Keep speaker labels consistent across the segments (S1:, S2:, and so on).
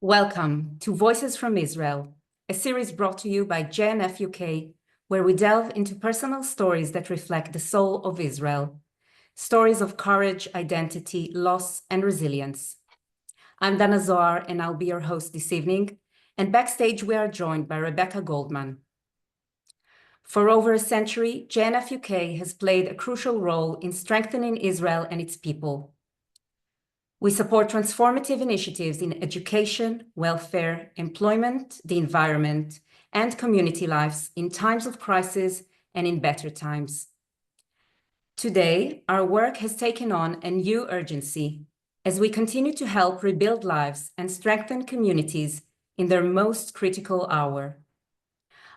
S1: Welcome to Voices from Israel, a series brought to you by JNF UK, where we delve into personal stories that reflect the soul of Israel, stories of courage, identity, loss, and resilience. I'm Dana Zohar, and I'll be your host this evening, and backstage we are joined by Rebecca Goldman. For over a century, JNF UK has played a crucial role in strengthening Israel and its people. We support transformative initiatives in education, welfare, employment, the environment, and community lives in times of crisis and in better times. Today, our work has taken on a new urgency as we continue to help rebuild lives and strengthen communities in their most critical hour.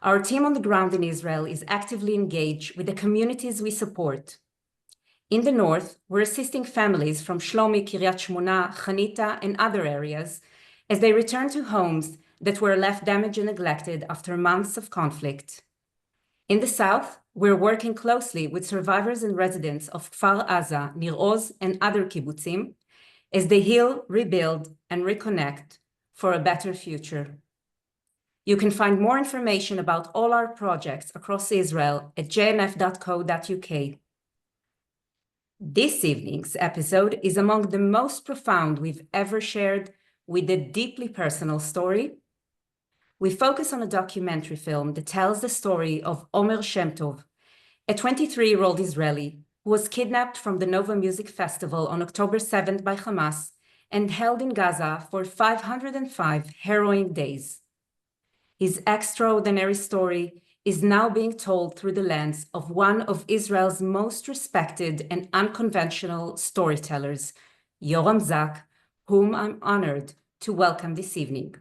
S1: Our team on the ground in Israel is actively engaged with the communities we support. In the north, we're assisting families from Shlomi, Kiryat Shmona, Chanita, and other areas as they return to homes that were left damaged and neglected after months of conflict. In the south, we're working closely with survivors and residents of Kfar Aza, Nir Oz, and other kibbutzim as they heal, rebuild, and reconnect for a better future. You can find more information about all our projects across Israel at jnf.co.uk. This evening's episode is among the most profound we've ever shared, with a deeply personal story. We focus on a documentary film that tells the story of Omer Shem Tov, a 23-year-old Israeli who was kidnapped from the Nova Music Festival on October 7th by Hamas and held in Gaza for 505 harrowing days. His extraordinary story is now being told through the lens of one of Israel's most respected and unconventional storytellers, Yoram Zak, whom I'm honored to welcome this evening.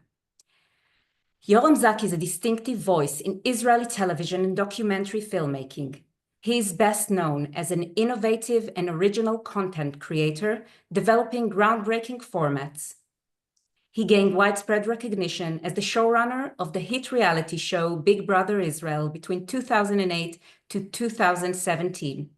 S1: Yoram Zak is a distinctive voice in Israeli television and documentary filmmaking. He is best known as an innovative and original content creator, developing groundbreaking formats. He gained widespread recognition as the showrunner of the hit reality show Big Brother Israel between 2008 to 2017.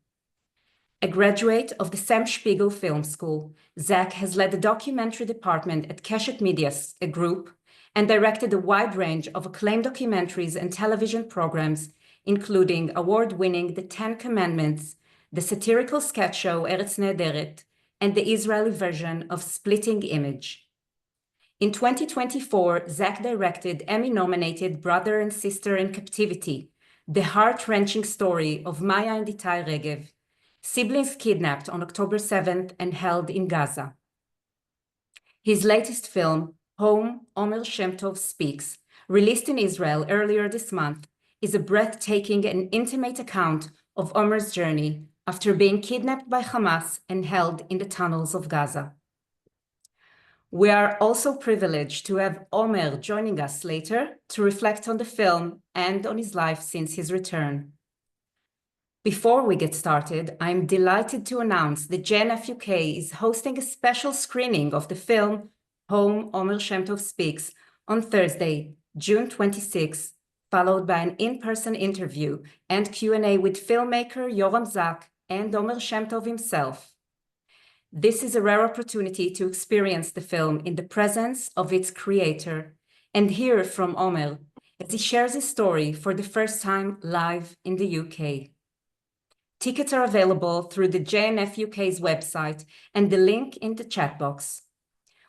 S1: A graduate of the Sam Spiegel Film School, Zak has led the documentary department at Keshet Media Group and directed a wide range of acclaimed documentaries and television programs, including award-winning The Ten Commandments, the satirical sketch show Eretz Nehederet, and the Israeli version of Splitting Image. In 2024, Zak directed Emmy-nominated Brother and Sister in Captivity, the heart-wrenching story of Maya and Itai Regev, siblings kidnapped on October 7th and held in Gaza. His latest film, Home, Omer Shem Tov Speaks, released in Israel earlier this month, is a breathtaking and intimate account of Omer's journey after being kidnapped by Hamas and held in the tunnels of Gaza. We are also privileged to have Omer joining us later to reflect on the film and on his life since his return. Before we get started, I'm delighted to announce that JNF UK is hosting a special screening of the film Home, Omer Shem Tov Speaks on Thursday, June 26, followed by an in-person interview and Q&A with filmmaker Yoram Zak and Omer Shem Tov himself. This is a rare opportunity to experience the film in the presence of its creator and hear from Omer as he shares his story for the first time live in the UK. Tickets are available through the JNF UK's website and the link in the chat box.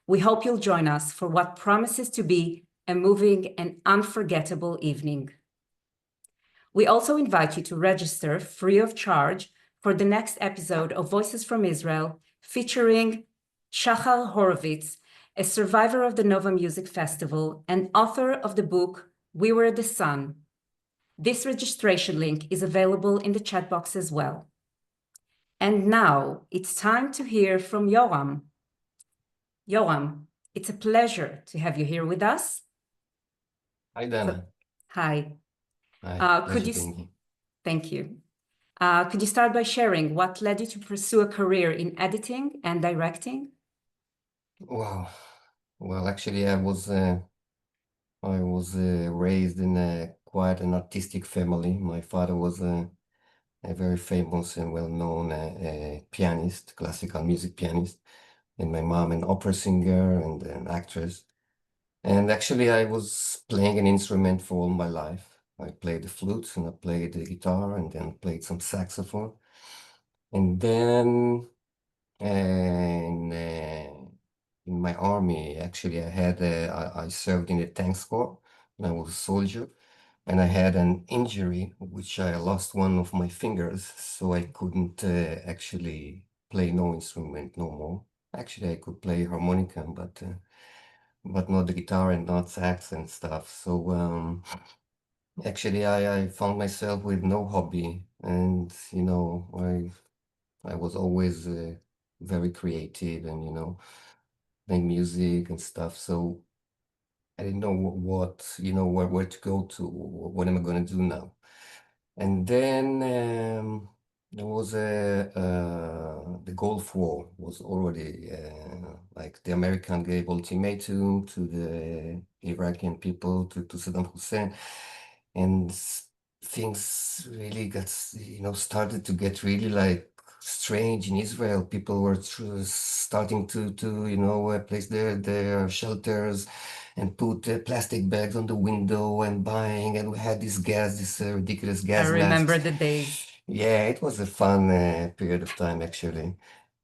S1: We hope you'll join us for what promises to be a moving and unforgettable evening. We also invite you to register free of charge for the next episode of Voices from Israel, featuring Shachar Horovitz, a survivor of the Nova Music Festival and author of the book We Were the Sun. This registration link is available in the chat box as well. And now it's time to hear from Yoram. Yoram, it's a pleasure to have you here with us.
S2: Hi, Dana.
S1: Hi.
S2: Hi,
S1: Could
S2: pleasure
S1: you?
S2: being here.
S1: Thank you. Could you start by sharing what led you to pursue a career in editing and directing?
S2: Wow. Well, actually, I was raised in quite an artistic family. My father was a very famous and well-known pianist, classical music pianist, and my mom an opera singer and an actress. And actually, I was playing an instrument for all my life. I played the flute and I played the guitar and then played some saxophone. And then in my army, actually, I served in the tanks corps and I was a soldier. And I had an injury, which I lost one of my fingers, so I couldn't actually play no instrument no more. Actually, I could play harmonica, but not the guitar and not sax and stuff. So actually, I found myself with no hobby, and I was always very creative and playing music and stuff. So I didn't know where to go to, what am I going to do now? And then there was the Gulf War was already like the American gave ultimatum to the Iraqi people to Saddam Hussein, and things really started to get really like strange in Israel. People were starting to place their shelters and put plastic bags on the window and buying, and we had this ridiculous
S1: I
S2: gas masks.
S1: remember the days.
S2: Yeah, it was a fun period of time actually.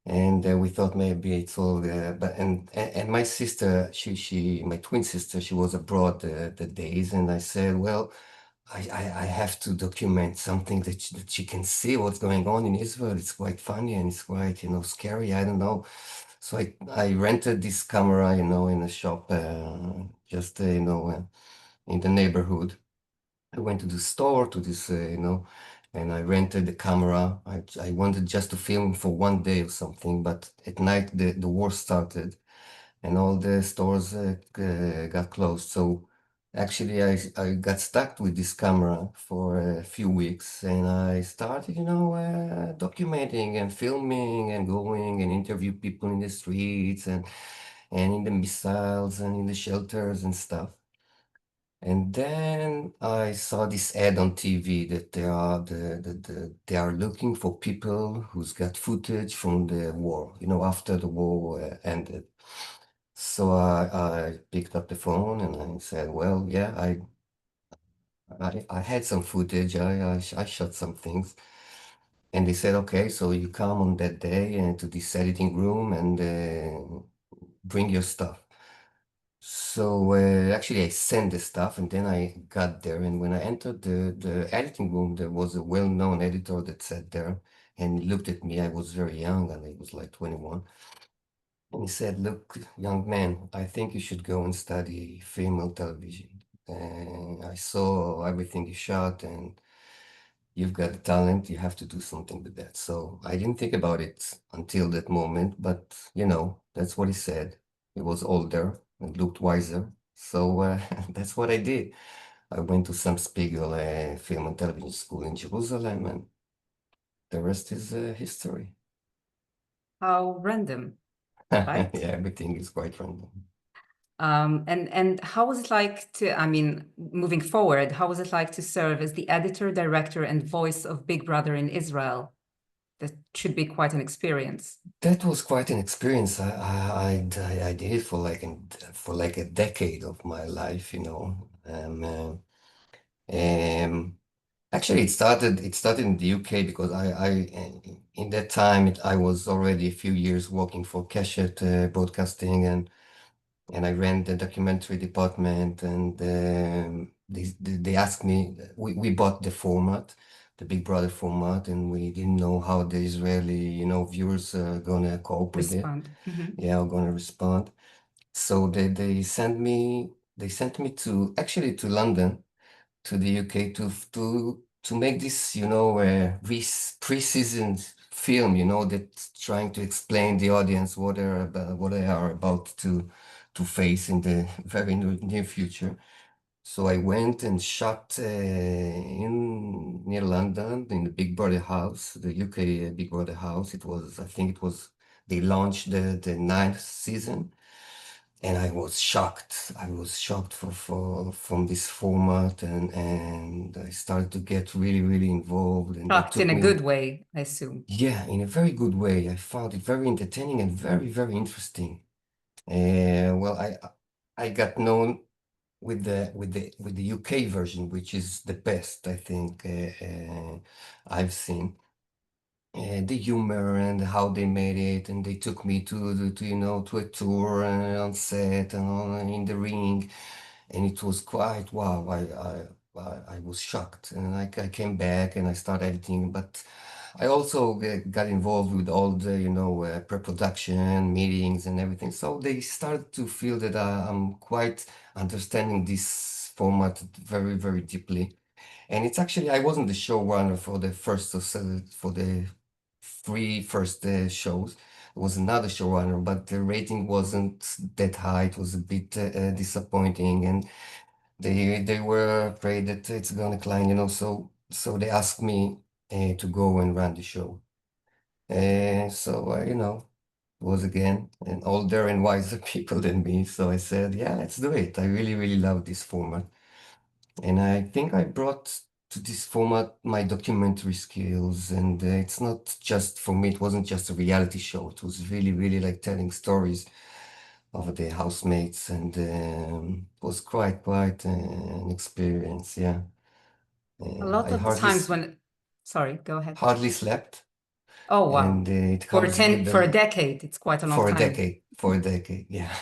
S2: And we thought maybe it's all, but and my sister, my twin sister, she was abroad the days, and I said, well, I have to document something that she can see what's going on in Israel. It's quite funny and it's quite, scary. I don't know. So I rented this camera, in a shop, just, in the neighborhood. I went to the store to this, and I rented the camera. I wanted just to film for one day or something, but at night the war started and all the stores got closed. So actually, I got stuck with this camera for a few weeks, and I started, documenting and filming and going and interview people in the streets and in the missiles and in the shelters and stuff. And then I saw this ad on TV that they are looking for people who's got footage from the war, after the war ended. So I picked up the phone and I said, well, yeah, I had some footage. I shot some things. And they said, okay, so you come on that day to this editing room and bring your stuff. So actually, I sent the stuff, and then I got there. And when I entered the editing room, there was a well-known editor that sat there and he looked at me. I was very young, and I was like 21. And he said, "Look, young man, I think you should go and study film and television. And I saw everything you shot, and you've got the talent. You have to do something with that." So I didn't think about it until that moment, but that's what he said. He was older and looked wiser. So that's what I did. I went to some Spiegel film and television school in Jerusalem, and the rest is history.
S1: How random,
S2: Yeah,
S1: right?
S2: everything is quite random.
S1: And how was it like to, I mean, moving forward, how was it like to serve as the editor, director, and voice of Big Brother in Israel? That should be quite an experience.
S2: That was quite an experience. I did it for like a decade of my life, Um, Actually, it started in the UK because in that time I was already a few years working for Keshet Broadcasting, and I ran the documentary department, and they asked me, we bought the format, the Big Brother format, and we didn't know how the Israeli, viewers are gonna cope with it.
S1: Respond. Mhm.
S2: Yeah, are gonna respond. So they sent me to actually to London, to the UK, to make this, pre-season film, that's trying to explain the audience what they are about to face in the very near future. So I went and shot in near London in the Big Brother house, the UK Big Brother house. I think it was, they launched the ninth season. And I was shocked. I was shocked from this format, and I started to get really, really involved. And that
S1: Shocked in
S2: took
S1: a
S2: me,
S1: good way, I assume.
S2: yeah, in a very good way. I found it very entertaining and very, very interesting. Well, I got known with the UK version, which is the best I think I've seen. The humor and how they made it, and they took me to a tour on set and in the ring, and it was quite wow. I was shocked, and I came back and I started editing, but I also got involved with all the pre-production meetings and everything. So they started to feel that I'm quite understanding this format very very deeply. And it's actually, I wasn't the showrunner for the for the three first shows. It was another showrunner, but the rating wasn't that high. It was a bit disappointing, and they were afraid that it's gonna decline, So they asked me to go and run the show. Was again an older and wiser people than me. So I said, yeah, let's do it. I really, really love this format. And I think I brought to this format my documentary skills. And it's not just for me, it wasn't just a reality show. It was really, really like telling stories of the housemates. And it was quite an experience. Yeah.
S1: A lot
S2: I
S1: of the times when, sorry, go ahead.
S2: hardly slept.
S1: Oh, wow.
S2: And it comes with
S1: For a decade, it's quite a long time.
S2: for a decade, yeah.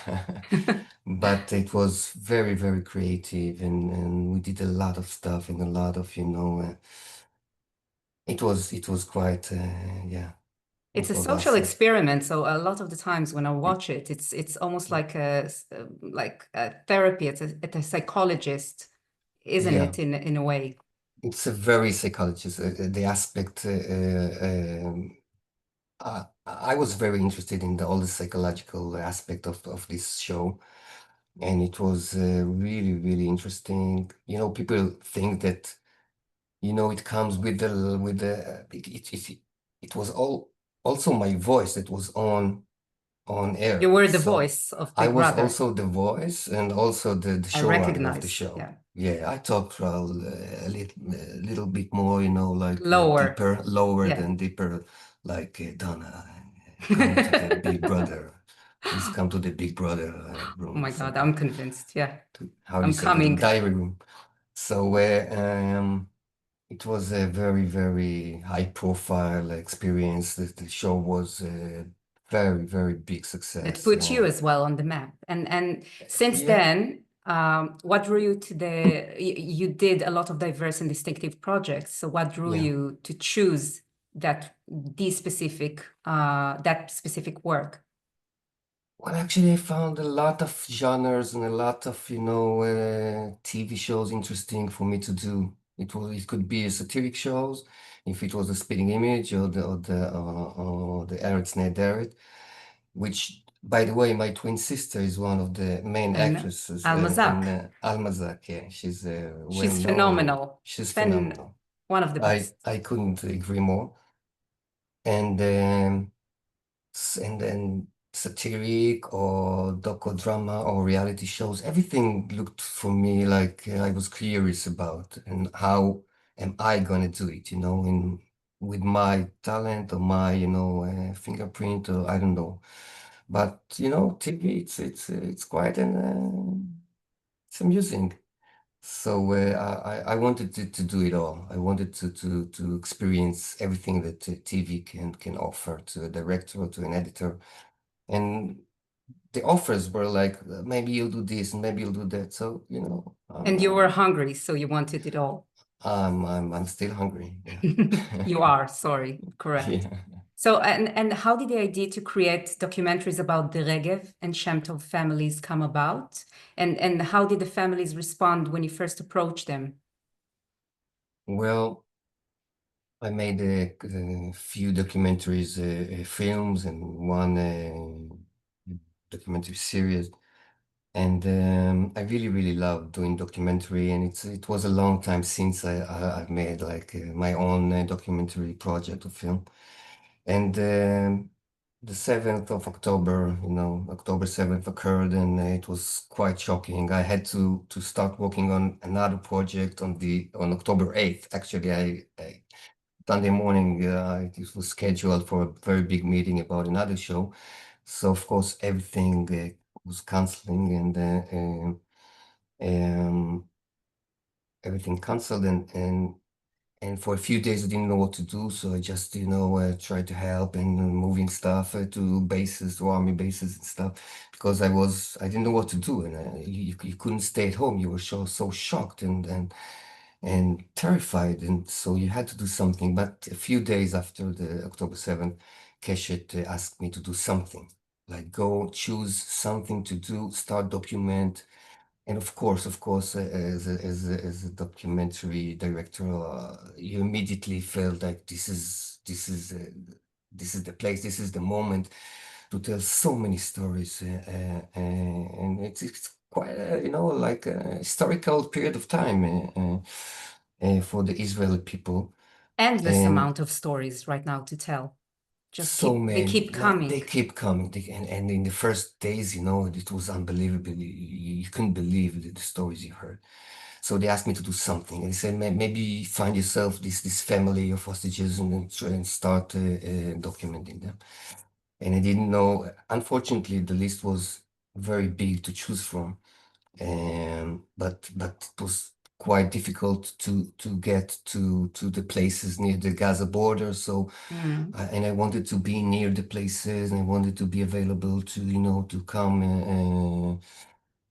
S2: But it was very, very creative, and we did a lot of stuff and a lot of, it was quite, yeah,
S1: It's
S2: it
S1: a
S2: was
S1: social
S2: awesome.
S1: experiment, so a lot of the times when I watch it, it's almost like a therapy. It's a psychologist, isn't
S2: Yeah,
S1: it, in a way?
S2: it's a very psychologist, the aspect, I was very interested in all the psychological aspect of this show. And it was really, really interesting. People think that it comes it was all also my voice that was on
S1: You
S2: air.
S1: were the
S2: So
S1: voice of
S2: I
S1: Big
S2: was
S1: Brother.
S2: also the voice and also the
S1: I
S2: showrunner of the
S1: recognize,
S2: show.
S1: yeah.
S2: Yeah, I talked a little bit more, like
S1: Lower,
S2: deeper, lower
S1: yeah.
S2: than deeper, like Donna, come to the Big Brother. Please come to the Big Brother
S1: Oh
S2: room.
S1: my God,
S2: So
S1: I'm convinced. Yeah,
S2: how do you
S1: I'm
S2: say, to the
S1: coming.
S2: diary room. So it was a very, very high profile experience. The show was a very, very big
S1: It
S2: success.
S1: put you as well on the map. And since
S2: Yeah,
S1: then, what drew you to you did a lot of diverse and distinctive projects. So what drew
S2: yeah.
S1: you to choose that specific work?
S2: Well, actually, I found a lot of genres and a lot of, TV shows interesting for me to do. It could be a satiric shows, if it was a spitting image or the Eretz Nederet, which, by the way, my twin sister is one of the main
S1: And
S2: actresses in
S1: Almazak,
S2: Almazak. Yeah, she's well
S1: she's
S2: known.
S1: phenomenal.
S2: She's
S1: Phen
S2: phenomenal.
S1: One of the
S2: I
S1: best.
S2: I couldn't agree more. And and then satiric or docodrama or reality shows, everything looked for me like I was curious about, and how am I gonna do it, in with my talent or my, fingerprint, or I don't know. But TV, it's quite it's amusing. So I wanted to do it all. I wanted to experience everything that TV can offer to a director or to an editor. And the offers were like, maybe you'll do this and maybe you'll do that. So,
S1: And you were hungry, so you wanted it all.
S2: I'm still hungry. Yeah.
S1: You are, sorry, correct.
S2: Yeah.
S1: So, and how did the idea to create documentaries about the Regev and Shem Tov families come about? And how did the families respond when you first approached them?
S2: Well, I made a few documentaries, films, and one documentary series. And I really, really love doing documentary. And it was a long time since I've made like my own documentary project or film. And the 7th of October, October 7th occurred, and it was quite shocking. I had to start working on another project on October 8th. Actually, I Sunday morning, it was scheduled for a very big meeting about another show. So of course, everything was canceling, and um, everything canceled, and for a few days I didn't know what to do, so I just, tried to help and moving stuff to bases, to army bases and stuff, because I didn't know what to do, and you couldn't stay at home. You were so shocked and terrified, and so you had to do something. But a few days after the October 7th, Keshet asked me to do something, like go choose something to do, start document. And of course, as a documentary director, you immediately felt like this is the place, this is the moment to tell so many stories, and it's quite like a historical period of time for the Israeli people,
S1: Endless
S2: and
S1: amount of stories right now to tell. Just
S2: so
S1: keep, they
S2: many,
S1: keep
S2: like they
S1: coming.
S2: keep coming, and in the first days, it was unbelievable. You couldn't believe the stories you heard. So they asked me to do something. And they said, maybe find yourself this family of hostages and then try and start documenting them. And I didn't know. Unfortunately, the list was very big to choose from, but it was quite difficult to get to the places near the Gaza border. So,
S1: Mm.
S2: and I wanted to be near the places, and I wanted to be available to come.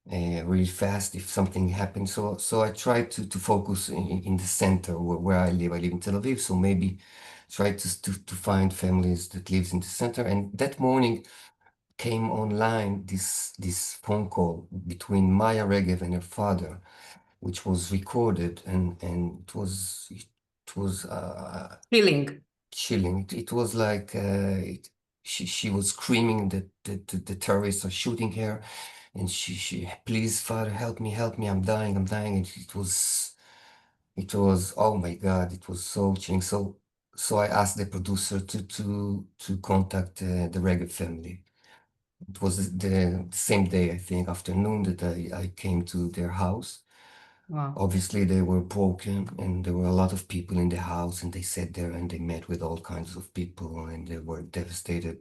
S2: Really fast if something happened. So I tried to focus in the center where I live. I live in Tel Aviv, so maybe try to find families that lives in the center. And that morning came online this phone call between Maya Regev and her father, which was recorded, and it was
S1: Feeling.
S2: chilling. It was like she was screaming that the terrorists are shooting her, and she please, Father, help me, I'm dying, and it was, oh my God, it was so chilling. So I asked the producer to contact the Regev family. It was the same day, I think, afternoon, that I came to their house.
S1: Wow.
S2: Obviously, they were broken, and there were a lot of people in the house, and they sat there and they met with all kinds of people, and they were devastated.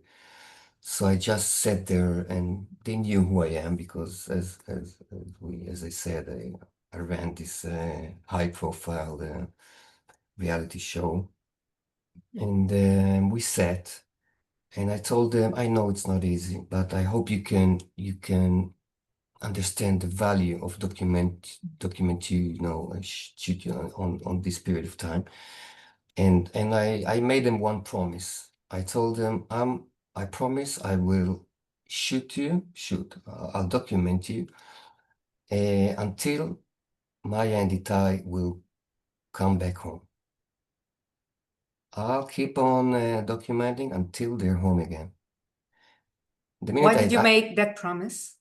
S2: So I just sat there, and they knew who I am because, as I said, I ran this high-profile reality show, and we sat, and I told them, I know it's not easy, but I hope you can understand the value of document shoot you on this period of time. And I made them one promise. I told them, I promise I will I'll document you until Maya and Itai will come back home. I'll keep on documenting until they're home again. The
S1: Why
S2: minute
S1: did you make that promise?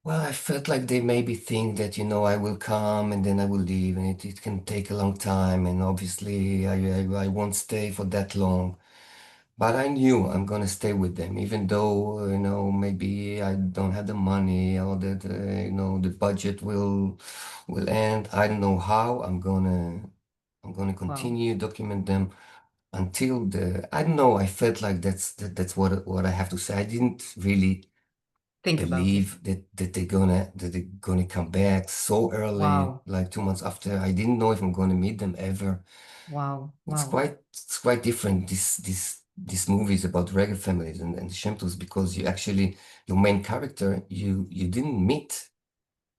S2: well, I felt like they maybe think that, I will come and then I will leave, and it can take a long time. And obviously, I won't stay for that long. But I knew I'm gonna stay with them, even though, maybe I don't have the money, or that, the budget will end. I don't know how. I'm gonna
S1: Wow.
S2: continue document them until I don't know. I felt like that's what I have to say. I didn't really
S1: Think about it.
S2: believe that they're gonna come back so early,
S1: Wow.
S2: like 2 months after. I didn't know if I'm gonna meet them ever.
S1: Wow.
S2: It's
S1: Wow.
S2: quite different. This movie is about regular families and Shem Tovs, because your main character, you didn't meet.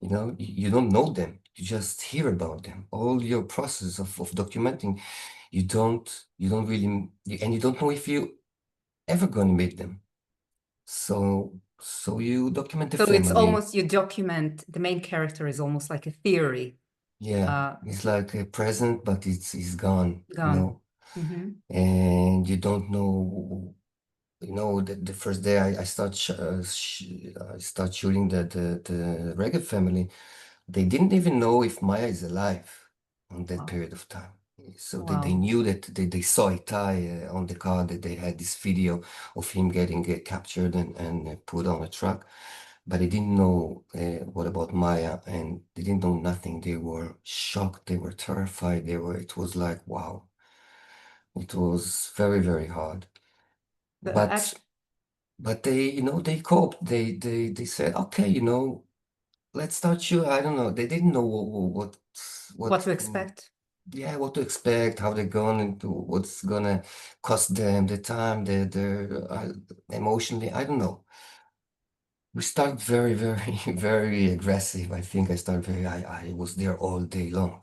S2: You don't know them. You just hear about them. All your process of documenting, you don't really, and you don't know if you ever gonna meet them. So you document the
S1: So it's
S2: family.
S1: almost, you document, the main character is almost like a theory,
S2: Yeah,
S1: uh,
S2: it's like a present, but it's gone,
S1: gone. Hmm.
S2: and you don't know. The first day I start shooting the Reggae family. They didn't even know if Maya is alive on that
S1: Wow.
S2: period of time. So they
S1: Wow.
S2: knew that they saw Itai on the car, that they had this video of him getting captured and put on a truck. But they didn't know what about Maya, and they didn't know nothing. They were shocked. They were terrified. It was like, wow. It was very, very hard.
S1: The
S2: But but they coped. They said, okay, let's start you. I don't know. They didn't know
S1: What
S2: what,
S1: to expect?
S2: yeah, what to expect, how they're going to, what's gonna cost them, the time, their emotionally. I don't know. We start very, very, very aggressive. I think I started I was there all day long,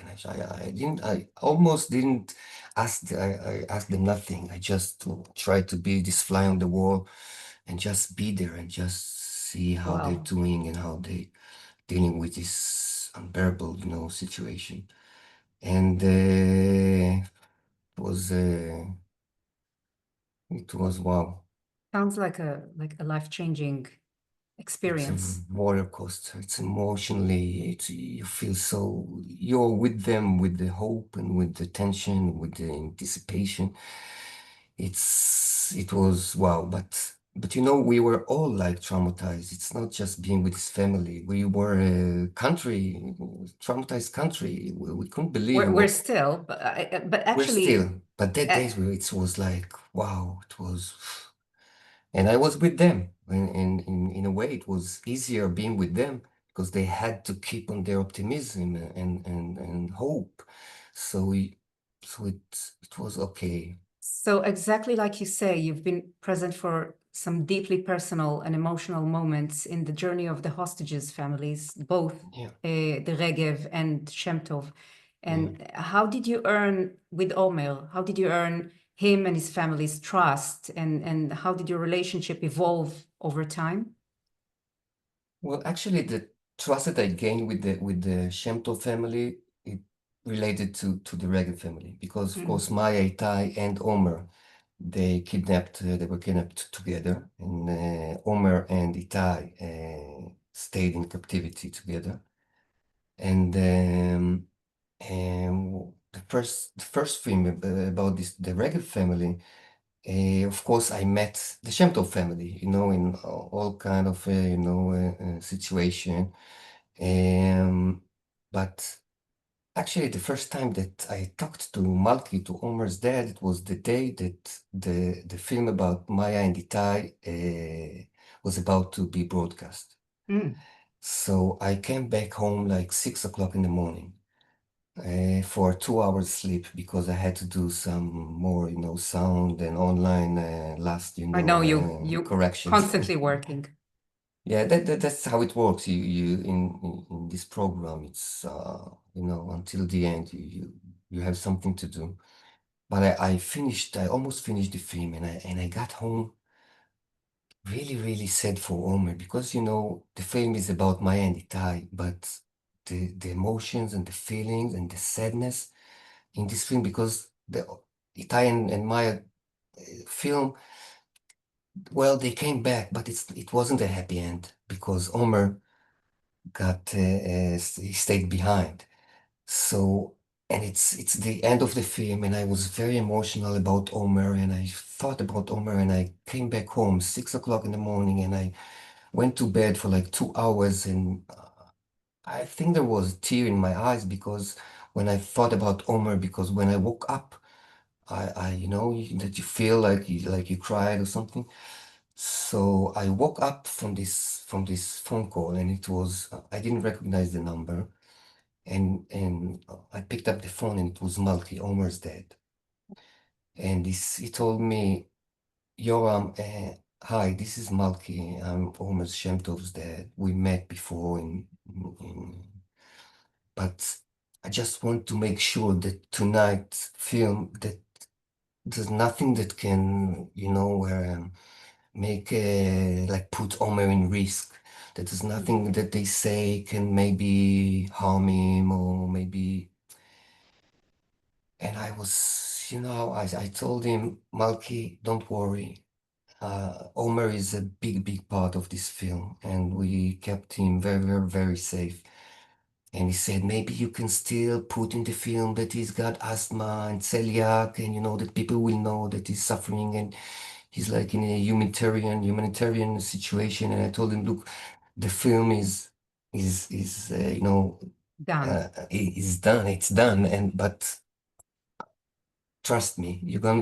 S2: and I almost didn't I asked them nothing. I just tried to be this fly on the wall and just be there and just see how they're
S1: Wow.
S2: doing and how they dealing with this unbearable, situation. And it was wow.
S1: Sounds like a life-changing
S2: It's a
S1: experience.
S2: roller coaster. It's emotionally, you feel so, you're with them with the hope and with the tension, with the anticipation. It was wow, but we were all like traumatized. It's not just being with his family. We were a country, traumatized country. We couldn't believe
S1: We're
S2: what
S1: still, but
S2: we're
S1: actually,
S2: still. But that
S1: uh,
S2: days where it was like wow, it was. And I was with them. In a way, it was easier being with them because they had to keep on their optimism and hope. So it was okay.
S1: so exactly like you say, you've been present for some deeply personal and emotional moments in the journey of the hostages' families, both
S2: Yeah,
S1: the Regev and Shem Tov.
S2: yeah.
S1: And how did you earn with Omer? How did you earn him and his family's trust? And how did your relationship evolve over time?
S2: Well, actually, the trust that I gained with the Shem Tov family, it related to the Reagan family because, of
S1: Mm.
S2: course, Maya, Itai, and Omer, they were kidnapped together, and Omer and Itai stayed in captivity together. And the first film about the Reagan family, of course, I met the Shem Tov family, in all kind of situation. Um, but actually, the first time that I talked to Malki, to Omer's dad, it was the day that the film about Maya and Itai was about to be broadcast.
S1: Mm.
S2: So I came back home like 6 o'clock in the morning for 2 hours sleep because I had to do some more, sound and online last,
S1: I know you
S2: corrections.
S1: constantly working.
S2: Yeah, that's how it works. You in this program, it's until the end, you have something to do. But I almost finished the film, and I got home really, really sad for Omer because the film is about Maya and Itai, but the emotions and the feelings and the sadness in this film because the Italian and Maya film, well, they came back, but it wasn't a happy end because Omer he stayed behind. So, and it's the end of the film, and I was very emotional about Omer, and I thought about Omer, and I came back home 6 o'clock in the morning, and I went to bed for like 2 hours, and I think there was a tear in my eyes because when I thought about Omer, because when I woke up. That you feel like you cried or something. So I woke up from this phone call, and it was I didn't recognize the number, and I picked up the phone, and it was Malki, Omer's dad, and he told me, Yoram, hi, this is Malki. I'm Omer Shem Tov's dad. We met before, but I just want to make sure that tonight's film that there's nothing that can, make like put Omer in risk. That there's nothing that they say can maybe harm him or maybe. And I was, I told him, Malki, don't worry. Omer is a big, big part of this film, and we kept him very, very, very safe. And he said, maybe you can still put in the film that he's got asthma and celiac, and that people will know that he's suffering, and he's like in a humanitarian situation. And I told him, look, the film is
S1: Done.
S2: is done. It's done. But trust me, you're gonna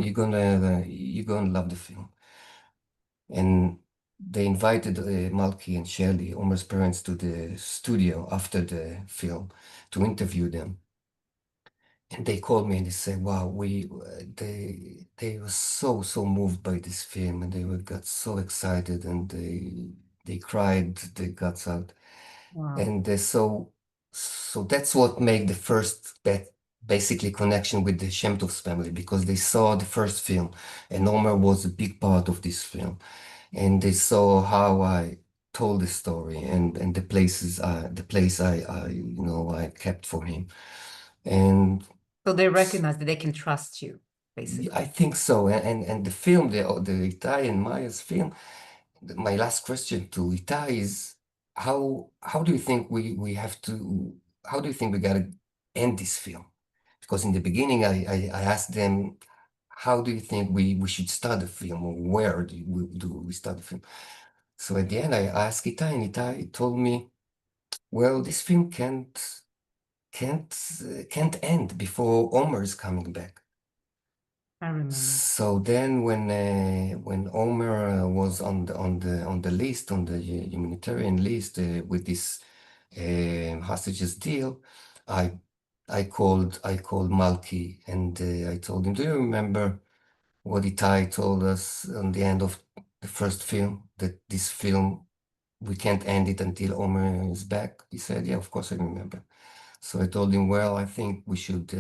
S2: love the film. And they invited Malki and Shelley, Omer's parents, to the studio after the film to interview them. And they called me and they said, "Wow, they were so moved by this film, and got so excited, and they cried their guts out."
S1: Wow.
S2: And so that's what made the first basically connection with the Shem Tov's family, because they saw the first film, and Omer was a big part of this film, and they saw how I told the story, and the place I kept for him. And
S1: So they recognize that they can trust you,
S2: I
S1: basically.
S2: think so. And the film, the Italian Maya's film, my last question to Itai is, how do you think we have to, how do you think we gotta end this film? Because in the beginning I asked them, how do you think we should start the film, or where do we start the film? So at the end I asked Itai, and Itai told me, well, this film can't end before Omer is coming back.
S1: I remember.
S2: So then, when Omer was on the list, on the humanitarian list, with this hostages deal, I I called Malki, and I told him, "Do you remember what Itai told us on the end of the first film, that this film, we can't end it until Omer is back?" He said, "Yeah, of course I remember." So I told him, "Well, I think we should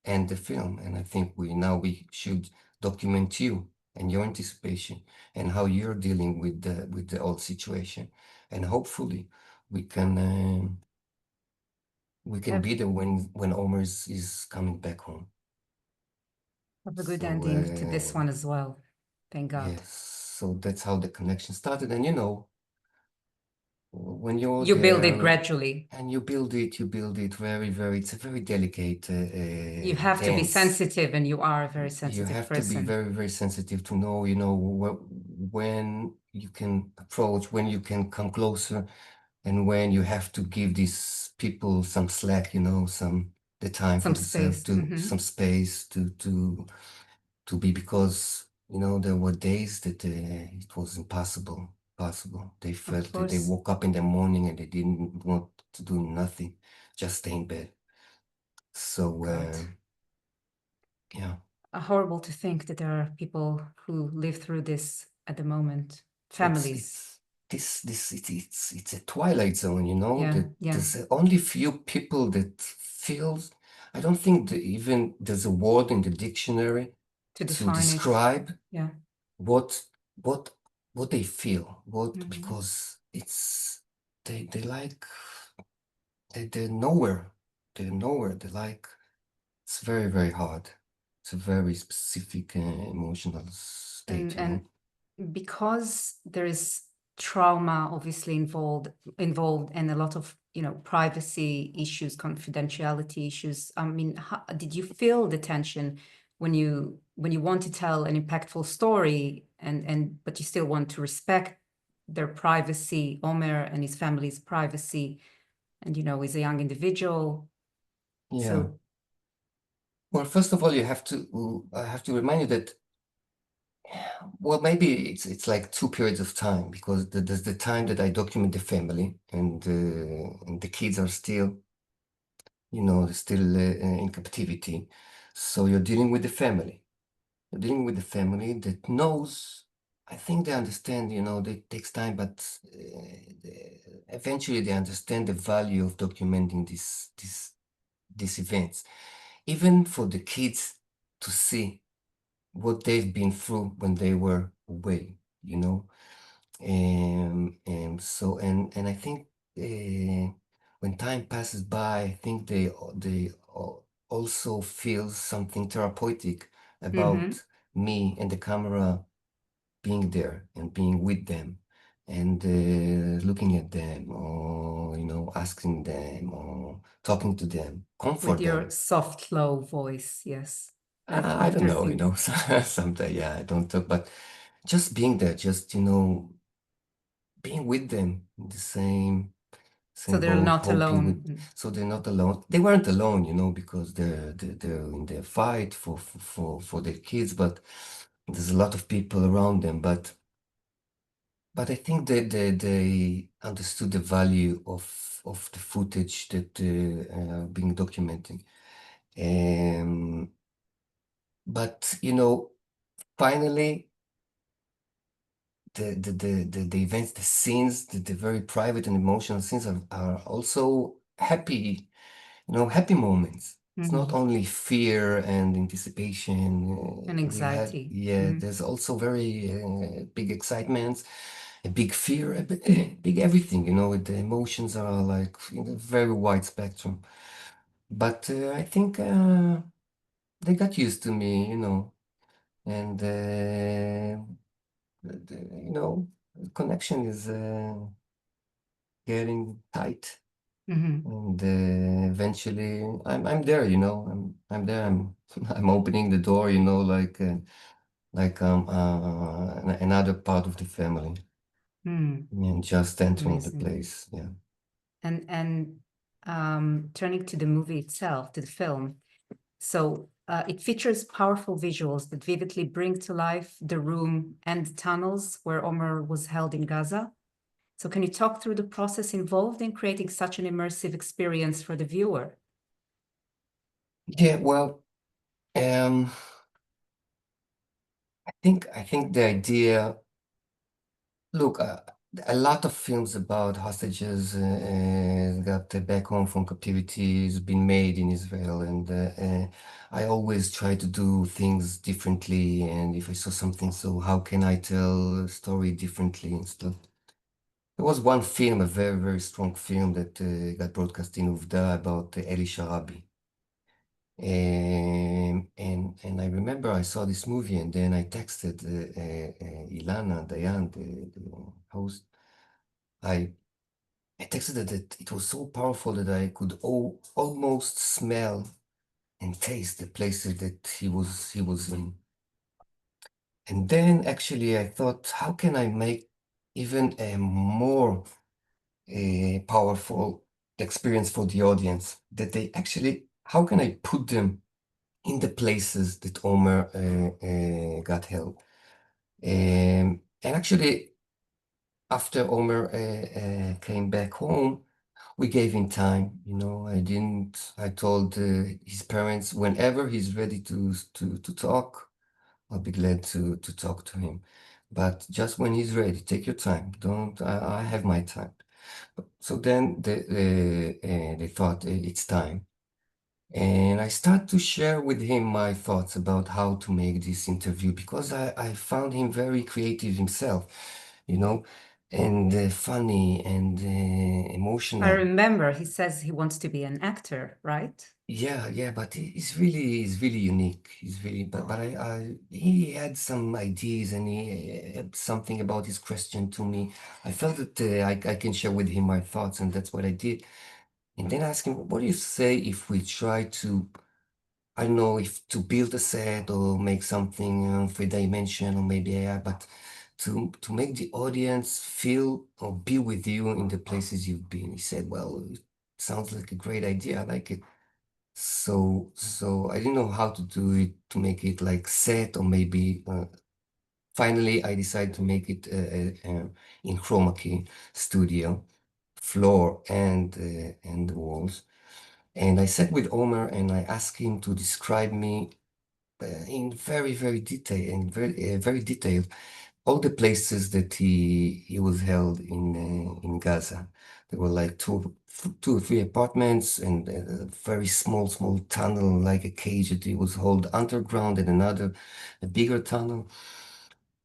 S2: end the film, and I think we should document you and your anticipation, and how you're dealing with the old situation, and hopefully we can uh, we can
S1: Have,
S2: be there when Omer is coming back home."
S1: have a good
S2: So
S1: ending to this one as well. Thank God.
S2: yes, so that's how the connection started, and when you're
S1: You build it
S2: there
S1: gradually.
S2: and you build it very, it's a very delicate
S1: You have to be
S2: dance.
S1: sensitive, and you are a very
S2: You
S1: sensitive
S2: have to be
S1: person.
S2: very sensitive to know, when you can approach, when you can come closer, and when you have to give these people some slack, the time for
S1: Some
S2: themselves,
S1: space.
S2: to some space to be, because there were days that it was possible. They
S1: Of
S2: felt that they
S1: course.
S2: woke up in the morning and they didn't want to do nothing, just stay in bed. So
S1: God.
S2: yeah.
S1: Horrible to think that there are people who live through this at the moment.
S2: it's
S1: Families.
S2: it's it's a twilight zone,
S1: Yeah,
S2: that
S1: yeah.
S2: there's only few people that feels. I don't think that even there's a word in the dictionary
S1: To
S2: to
S1: define it.
S2: describe
S1: Yeah.
S2: what what what they feel,
S1: Mhm.
S2: because it's they like, they're nowhere, they're like, it's very hard. It's a very specific emotional state,
S1: And because there is trauma obviously involved and a lot of privacy issues, confidentiality issues. I mean, did you feel the tension when you want to tell an impactful story, and but you still want to respect their privacy, Omer and his family's privacy, and he's a young individual.
S2: yeah.
S1: So
S2: Well, first of all, I have to remind you that, well, maybe it's like two periods of time, because there's the time that I document the family, and the kids are still, in captivity. So you're dealing with the family. You're dealing with the family that knows. I think they understand. It takes time, but eventually they understand the value of documenting these events, even for the kids to see what they've been through when they were away, you know. And I think when time passes by, I think also feel something therapeutic
S1: mhm.
S2: about me and the camera being there and being with them, and looking at them, or asking them, or talking to them,
S1: With
S2: comfort
S1: your
S2: them.
S1: soft, low voice, yes.
S2: I don't
S1: After
S2: know,
S1: things.
S2: sometimes, yeah, I don't talk, but just being there, just, being with them in the
S1: So
S2: same
S1: they're
S2: boat,
S1: not
S2: hoping
S1: alone.
S2: with, so they're not alone. They weren't alone, because they're in their fight for their kids, but there's a lot of people around them. But but I think that they understood the value of the footage that being documented. Um, but finally, the events, the scenes, the very private and emotional scenes are also happy, happy moments. It's not
S1: Mhm.
S2: only fear and anticipation.
S1: And
S2: We had,
S1: anxiety.
S2: yeah,
S1: Mhm.
S2: there's also very big excitement, a big fear, big everything, the emotions are like in a very wide spectrum. But I think they got used to me, and the connection is getting tight.
S1: Mhm.
S2: And eventually, I'm there, I'm there. I'm opening the door, like another part of the family,
S1: Mm.
S2: and just entering the
S1: Amazing.
S2: place. Yeah.
S1: And turning to the movie itself, to the film, so it features powerful visuals that vividly bring to life the room and the tunnels where Omer was held in Gaza. So can you talk through the process involved in creating such an immersive experience for the viewer?
S2: Yeah. Well, um, I think the idea. Look, a lot of films about hostages got back home from captivity has been made in Israel, and I always try to do things differently. And if I saw something, so how can I tell a story differently and stuff? There was one film, a very, very strong film that got broadcast in Uvda about Eli Sharabi. And I remember I saw this movie and then I texted Ilana, Dayan, the host. I, I texted her that it was so powerful that I could almost smell and taste the places that he was in. And then actually I thought, how can I make even a more powerful experience for the audience? That they actually, how can I put them in the places that Omer got held? And actually, after Omer came back home, we gave him time. I told his parents whenever he's ready to talk, I'll be glad to talk to him. But just when he's ready, take your time. Don't, I have my time. So then they thought it's time. And I start to share with him my thoughts about how to make this interview because I found him very creative himself, you know, and funny and
S1: I
S2: emotional.
S1: remember he says he wants to be an actor, right?
S2: Yeah, yeah, but he's really unique. He's really, but he had some ideas and he had something about his question to me. I felt that I can share with him my thoughts, and that's what I did. And then I asked him, what do you say if we try to, I don't know, if to build a set or make something three dimension or maybe AI, but to make the audience feel or be with you in the places you've been. He said, well, it sounds like a great idea. I like it. So I didn't know how to do it to make it like set or maybe finally I decided to make it in chroma key studio floor and the walls. And I sat with Omer and I asked him to describe me in very, very detail and very detailed all the places that he was held in Gaza. There were like two or three apartments and a very small tunnel, like a cage that he was held underground, and another, a bigger tunnel.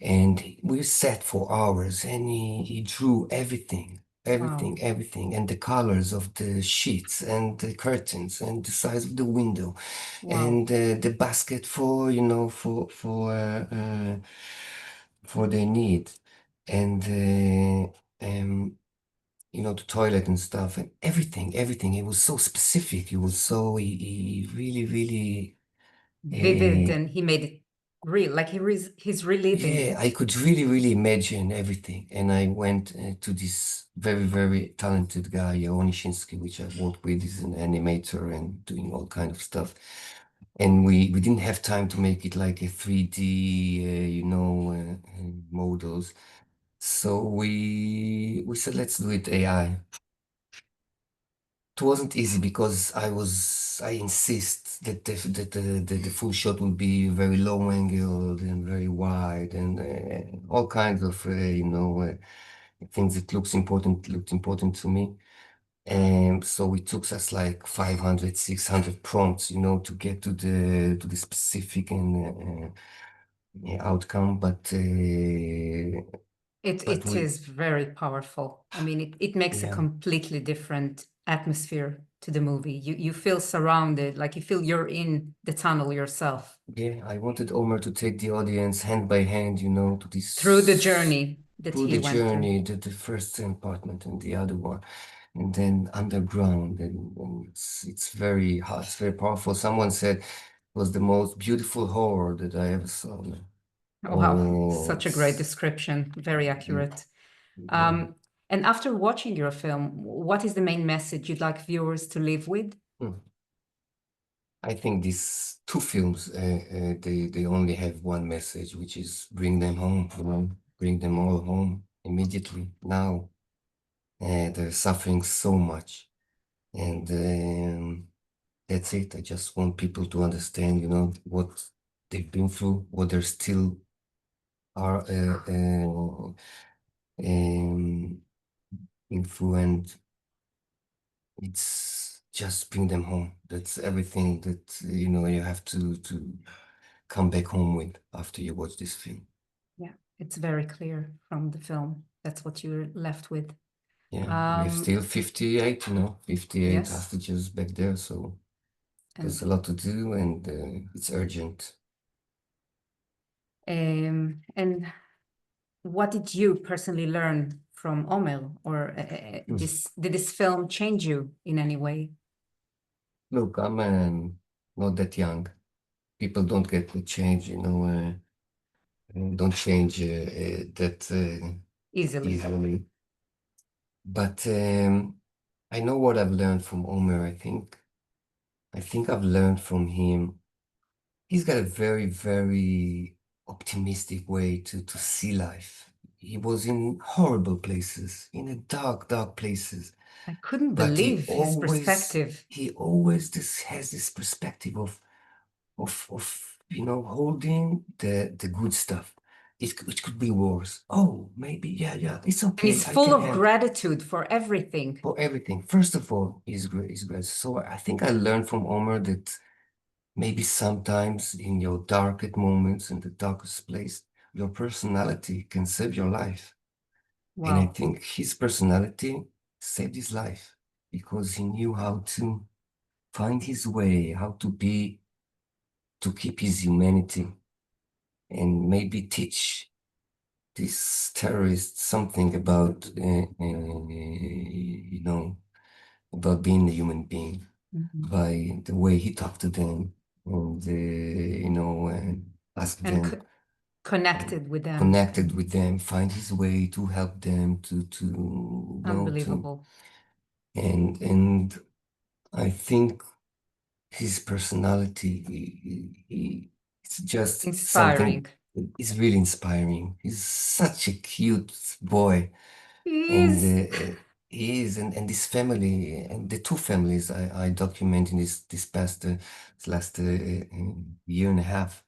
S2: And we sat for hours and he drew everything,
S1: Wow.
S2: everything, everything, and the colors of the sheets and the curtains and the size of the window
S1: Wow.
S2: and the basket for, for their needs and the toilet and stuff and everything. It was so specific. It was so, he really, really,
S1: Vivid,
S2: uh,
S1: and he made it real, like he's reliving
S2: yeah, I
S1: it.
S2: could really, really imagine everything. And I went to this very, very talented guy, Yoni Shinsky, which I worked with. He's an animator and doing all kind of stuff. And we didn't have time to make it like a 3D, models. So we said let's do it AI. It wasn't easy because I insist that the full shot will be very low angle and very wide and all kinds of things that looked important to me. And so it took us like 500, 600 prompts, to get to the specific and outcome. But
S1: It
S2: we,
S1: is very powerful. I mean, it makes a
S2: yeah,
S1: completely different atmosphere to the movie. You feel surrounded, like you feel you're in the tunnel yourself
S2: yeah, I wanted Omer to take the audience hand by hand, to
S1: through the
S2: this,
S1: journey that
S2: through
S1: he
S2: the
S1: went through.
S2: journey, the first apartment and the other one, and then underground, and it's very hard, it's very powerful. Someone said it was the most beautiful horror that I ever saw.
S1: Wow,
S2: Oh,
S1: such a great
S2: it's
S1: description, very
S2: yeah,
S1: accurate.
S2: yeah.
S1: Um, and after watching your film, what is the main message you'd like viewers to live with?
S2: Hmm. I think these two films, they only have one message, which is bring them home, bring them all home immediately now. They're suffering so much, and that's it. I just want people to understand, what they've been through, what they're still are um, in through, and it's just bring them home. That's everything that you have to come back home with after you watch this film.
S1: Yeah, it's very clear from the film. That's what you're left with.
S2: Yeah, we have
S1: Um,
S2: still 58, 58
S1: yes,
S2: hostages back there, so there's a
S1: and
S2: lot to do, and it's urgent.
S1: and what did you personally learn from Omer, or
S2: Hmm.
S1: this did this film change you in any way?
S2: Look, I'm not that young. People don't get to change, don't change that
S1: Easily.
S2: easily. But I know what I've learned from Omer. I think I've learned from him. He's got a very, very optimistic way to see life. He was in horrible places, in a dark, dark places,
S1: I couldn't
S2: but he
S1: believe his
S2: always,
S1: perspective.
S2: he always has this perspective of holding the good stuff. It could be worse. Oh, maybe, yeah, yeah, it's
S1: And
S2: okay.
S1: he's
S2: I
S1: full
S2: can
S1: of
S2: handle
S1: gratitude for everything.
S2: for everything. First of all, he's great. He's great. So I think I learned from Omar that maybe sometimes in your darkest moments, in the darkest place, your personality can save your life. And I
S1: Wow.
S2: think his personality saved his life because he knew how to find his way, how to keep his humanity and maybe teach these terrorists something about being a human being
S1: Mhm.
S2: by the way he talked to them and, asked
S1: And
S2: them,
S1: connected with them.
S2: connected with them, find his way to help them to,
S1: Unbelievable.
S2: and I think his personality, it's just something,
S1: Inspiring.
S2: it's really inspiring. He's such a cute boy. And
S1: Is
S2: he is, and this family, and the two families I document in this past this last year and a half,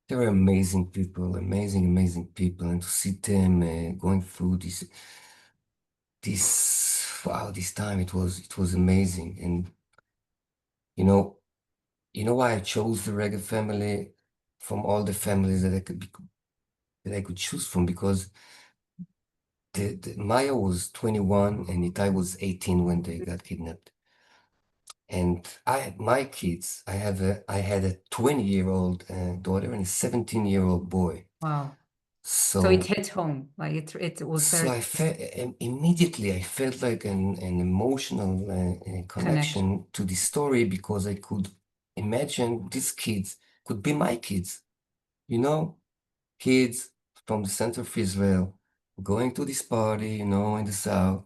S2: they were amazing people, amazing people, and to see them going through this time, it was amazing. And you know, why I chose the Reggae family from all the families that I could choose from, because Maya was 21 and Itai was 18 when they got kidnapped. And my kids, I had a 20-year-old daughter and a 17-year-old boy.
S1: wow. So it
S2: So
S1: hit home. Like it was
S2: so
S1: very
S2: I felt immediately I felt like an emotional
S1: connection.
S2: connection to the story because I could imagine these kids could be my kids, you know, kids from the center of Israel going to this party, in the south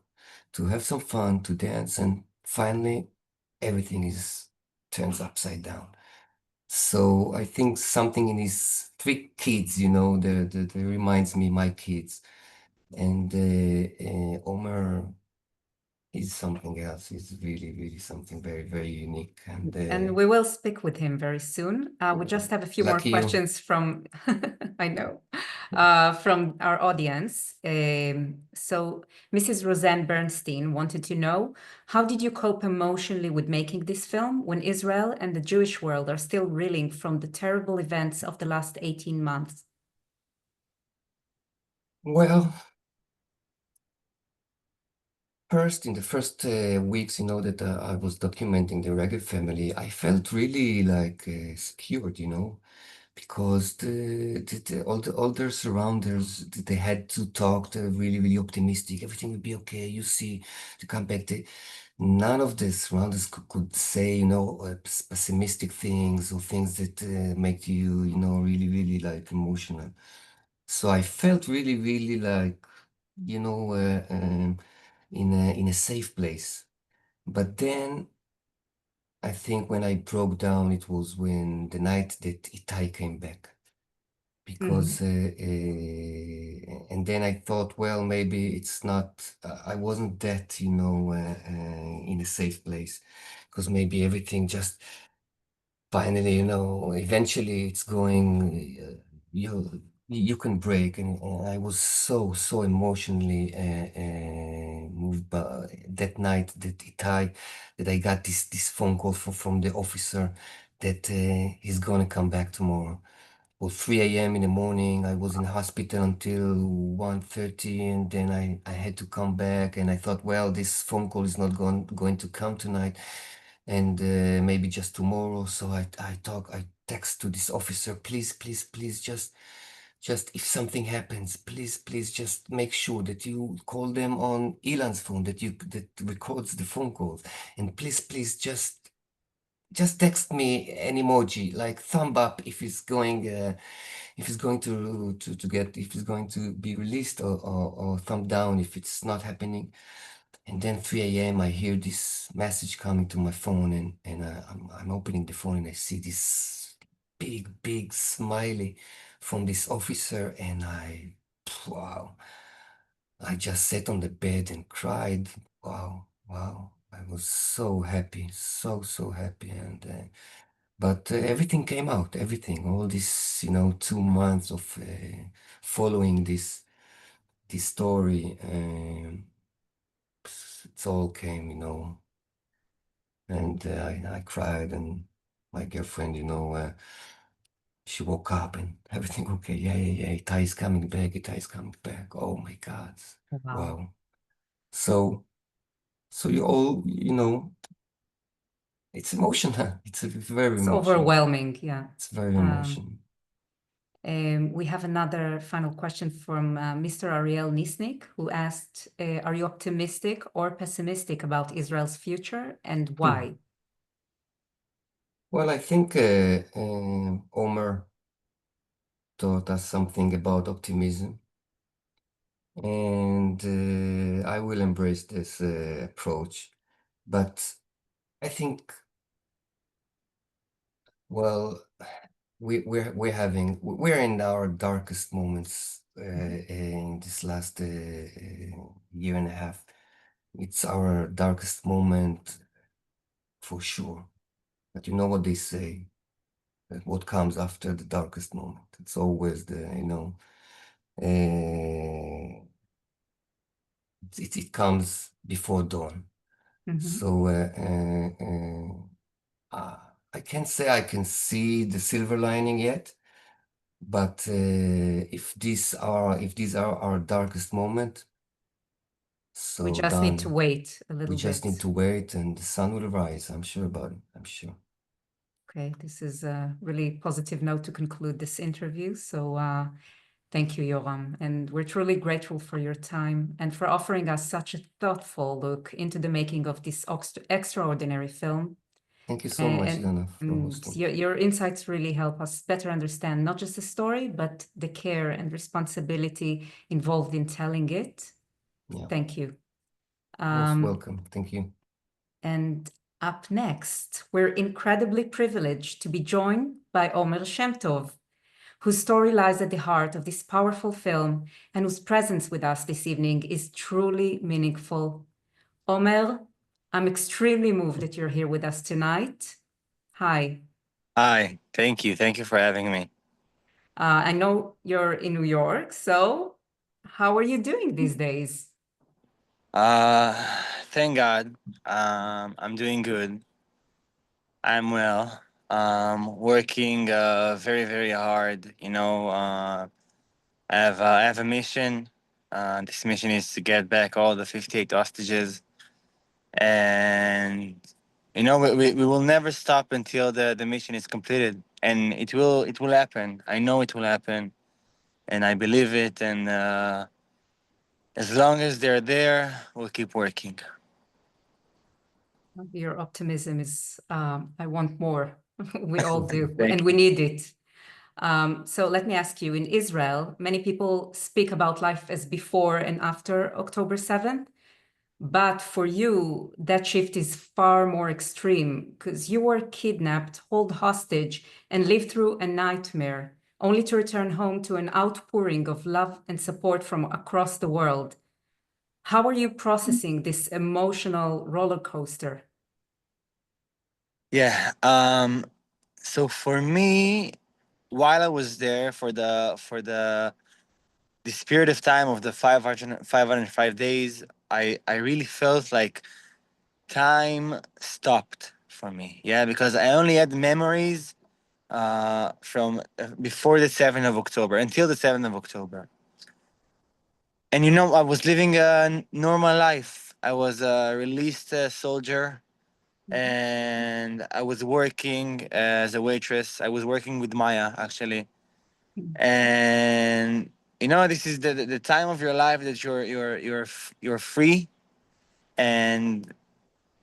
S2: to have some fun, to dance, and finally everything is turns upside down. So I think something in these three kids, that reminds me my kids. And Omer is something else. He's really, really something very, very unique.
S1: And we will speak with him very soon. We just have a few more
S2: lucky you.
S1: questions from, I know, from our audience. So Mrs. Roseanne Bernstein wanted to know, how did you cope emotionally with making this film when Israel and the Jewish world are still reeling from the terrible events of the last 18 months?
S2: Well, first, in the first weeks, that I was documenting the Regel family, I felt really like secured, because all their surrounders, they had to talk. They're really, really optimistic. Everything will be okay. You see, to come back. None of the surrounders could say, pessimistic things or things that make you, really, really like emotional. So I felt really, really like, in a safe place. But then I think when I broke down, it was when the night that Itai came back. Because, and then I thought, well, maybe it's not, I wasn't that, in a safe place. Because maybe everything just finally, eventually it's going, you can break. And I was so emotionally moved by that night that Itai, that I got this phone call from the officer that he's gonna come back tomorrow. Well, 3 a.m. in the morning, I was in hospital until 1:30, and then I had to come back, and I thought, well, this phone call is not going to come tonight, and maybe just tomorrow. So I text to this officer, please, please, please, just if something happens, please, just make sure that you call them on Ilan's phone, that records the phone calls, and please, just text me an emoji like thumb up if it's going if it's going to be released, or thumb down if it's not happening. And then 3 a.m. I hear this message coming to my phone, and I'm opening the phone, and I see this big smiley from this officer, and wow, I just sat on the bed and cried. Wow, I was so happy, so happy. And but everything came out, everything, all this, 2 months of following this story, it's all came, and I cried, and my girlfriend, she woke up and everything okay. Yeah. Itai is coming back. Itai is coming back. Oh my God.
S1: Wow.
S2: Wow. So you all, it's emotional. It's very
S1: It's
S2: emotional.
S1: overwhelming, yeah.
S2: It's very emotional.
S1: We have another final question from Mr. Ariel Nisnik, who asked, are you optimistic or pessimistic about Israel's future, and why?
S2: Well, I think Omer taught us something about optimism, and I will embrace this approach. But I think, well, we're in our darkest moments in this last year and a half. It's our darkest moment for sure. But you know what they say, that what comes after the darkest moment. It's always uh, it comes before dawn. So I can't say I can see the silver lining yet, but if these are our darkest moment,
S1: We
S2: so
S1: just need to
S2: done.
S1: wait a
S2: We
S1: little
S2: just
S1: bit.
S2: need to wait, and the sun will rise. I'm sure about it. I'm sure.
S1: Okay, this is a really positive note to conclude this interview. So thank you, Yoram. And we're truly grateful for your time and for offering us such a thoughtful look into the making of this extraordinary film.
S2: Thank you so much,
S1: And,
S2: Ilana, for
S1: and
S2: hosting.
S1: your insights really help us better understand not just the story, but the care and responsibility involved in telling it.
S2: Yeah.
S1: Thank you.
S2: Most welcome. Thank you.
S1: And up next, we're incredibly privileged to be joined by Omer Shem Tov, whose story lies at the heart of this powerful film and whose presence with us this evening is truly meaningful. Omer, I'm extremely moved that you're here with us tonight. Hi.
S3: Hi, thank you. Thank you for having me.
S1: I know you're in New York, so how are you doing these days?
S3: Uh, Thank God. I'm doing good. I'm well. Working very, very hard. I have a mission. This mission is to get back all the 58 hostages, and we will never stop until the mission is completed, and it will happen. I know it will happen, and I believe it. And as long as they're there, we'll keep working.
S1: Your optimism is, I want more. We all do,
S3: Thank
S1: and we
S3: you.
S1: need it. So let me ask you, in Israel, many people speak about life as before and after October 7th. But for you, that shift is far more extreme because you were kidnapped, held hostage, and lived through a nightmare, only to return home to an outpouring of love and support from across the world. How are you processing this emotional roller coaster?
S3: Yeah. So for me, while I was there for the this period of time of the 505 days, I really felt like time stopped for me. Yeah, because I only had memories from before the 7th of October until the 7th of October. And I was living a normal life. I was a released soldier, and I was working as a waitress. I was working with Maya actually, and this is the time of your life that you're free. And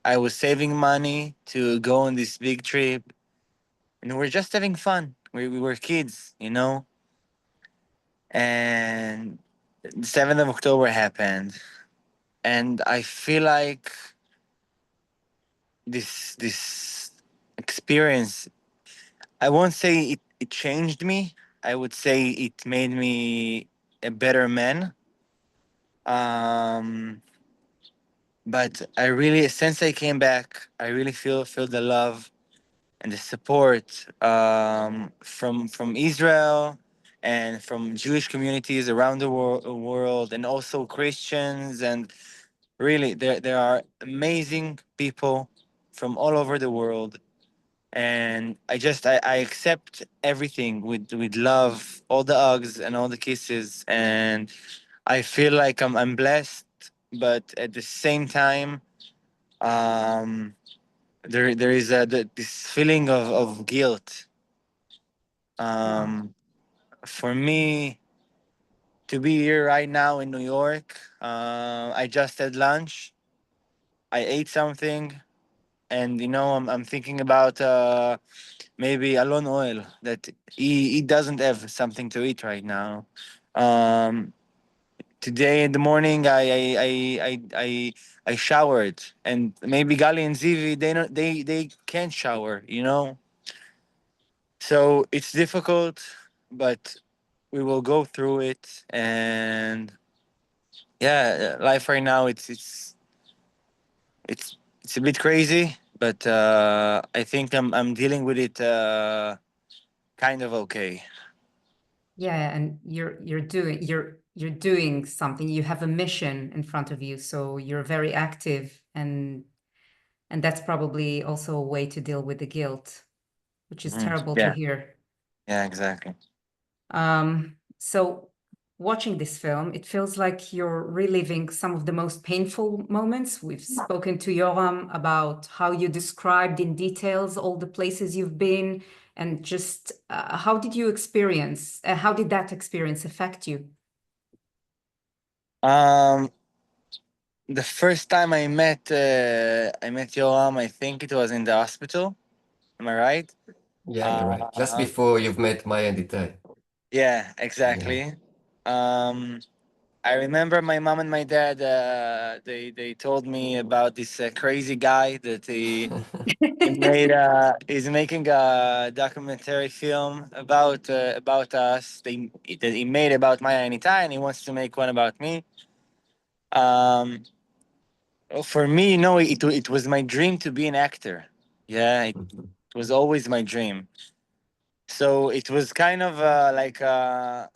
S3: I was saving money to go on this big trip, and we're just having fun. We were kids, and the 7th of October happened, and I feel like this experience, I won't say it changed me. I would say it made me a better man. Um, but I really, since I came back, I really feel the love and the support from Israel and from Jewish communities around the world, and also Christians. And really, there are amazing people from all over the world, and I accept everything with love, all the hugs and all the kisses, and I feel like I'm blessed, but at the same time, um, there is this feeling of guilt.
S1: Wow.
S3: Um, for me to be here right now in New York, I just had lunch. I ate something, and I'm thinking about maybe Alon Oil, that he doesn't have something to eat right now. Um, Today in the morning, I showered, and maybe Gali and Zivi, they can't shower. So it's difficult, but we will go through it. And yeah, life right now, it's a bit crazy, but I think I'm dealing with it kind of okay.
S1: Yeah, and you're doing something. You have a mission in front of you, so you're very active, and that's probably also a way to deal with the guilt, which is
S3: Mhm.
S1: terrible to
S3: Yeah,
S1: hear.
S3: yeah, exactly.
S1: So watching this film, it feels like you're reliving some of the most painful moments. We've spoken to Yoram about how you described in details all the places you've been, and just how did you experience, how did that experience affect you?
S3: Um, the first time I met Yoram, I think it was in the hospital. Am I right?
S2: Yeah, you're right. Just
S3: Uh,
S2: before you've met Maya and Itai.
S3: yeah,
S2: Yeah.
S3: exactly. Um, I remember my mom and my dad. They told me about this crazy guy that he made. He's making a documentary film about us. That he made about Maya Anita, and he wants to make one about me. Um, for me, it was my dream to be an actor. Yeah, it was always my dream. So it was kind of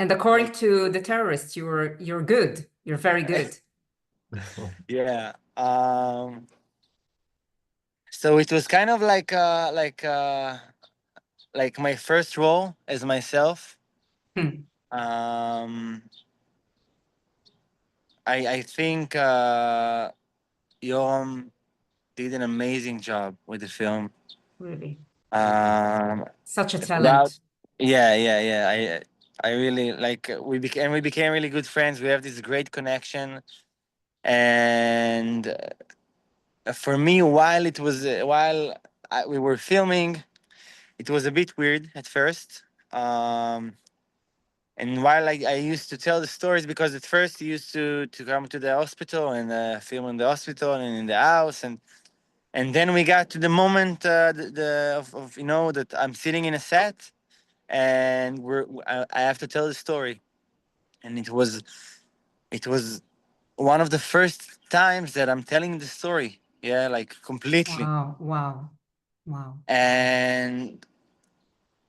S1: And according to the terrorists, you're good. You're very good.
S3: yeah. So it was kind of like my first role as myself.
S1: Hmm.
S3: Um, I think Yoram did an amazing job with the film.
S1: Really,
S3: Um,
S1: such a
S3: throughout,
S1: talent.
S3: yeah. I really like we became really good friends. We have this great connection, and for me, while we were filming, it was a bit weird at first. Um, and while I used to tell the stories, because at first he used to come to the hospital and film in the hospital and in the house, and then we got to the moment of that I'm sitting in a set and I have to tell the story, and it was one of the first times that I'm telling the story, yeah, like completely.
S1: Wow, wow, wow.
S3: And